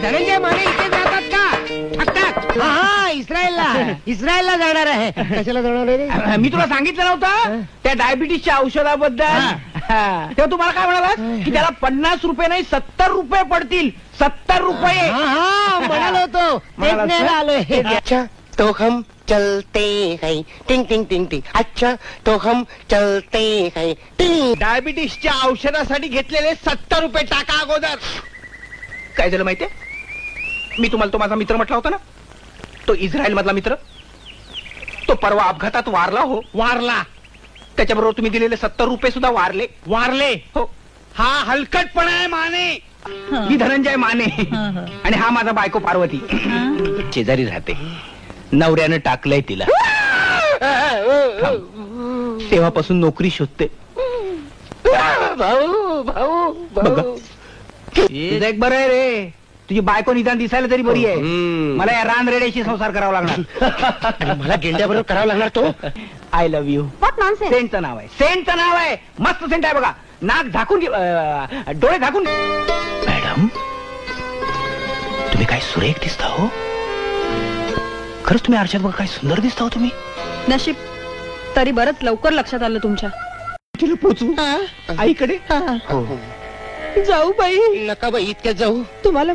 धनंजय माने इथे जातात का? टाक. हा, इस्रायलला जाणार आहे. कशाला जाणार आहे? मी तुला सांगितलं नव्हतं त्या डायबिटीसच्या औषधाबद्दल. तेव्हा तुम्हाला काय म्हणाला की त्याला 50 रुपये नाही 70 रुपये पडतील. 70 रुपये म्हणालो होतो. तेच न्यायला आलोय. अच्छा तो हम चलते हैं टिंग टिंग टिंग टिंग. अच्छा तो हम चलते हैं टिंग. डायबिटीसच्या औषधासाठी घेतलेले 70 रुपये टाका अगोदर. काय झालं माहितीये? मी तुम्हाला तो माझा मित्र म्हटला होता ना, तो इस्रायल मधला मित्र, तो परवा अपघातात वारला. हो, वारला. त्याच्याबरोबर तुम्ही दिलेले 70 रुपये सुद्धा वारले. हो. हा हलकटपणा आहे माने. मी धनंजय माने आणि हा माझा बायको पार्वती. शेजारी राहते. नवऱ्यानं टाकलंय तिला. तेव्हापासून नोकरी शोधते. भाऊ भाऊ भाऊ एक बरं आहे रे, तुझी बायको निदान दिसायला तरी बरी आहे. मला या रान रेड्याशी संसार करावा लागणार. मला गेंड्याबरोबर करावं लागणार. तो आय लव्ह यू. सेंटचं नाव आहे. सेंटचं नाव आहे. मस्त सेंट आहे बघा. नाक झाकून डोळे झाकून. मॅडम तुम्ही काय सुरेख दिसता हो. खरंच तुम्ही आरशात बघा काय सुंदर दिसता हो तुम्ही. नशीब तरी बरंच लवकर लक्षात आलं तुमच्या. तिला पोचवू आईकडे. हो. जाऊ बाई. नका बाई इतक्यात जाऊ. तुम्हाला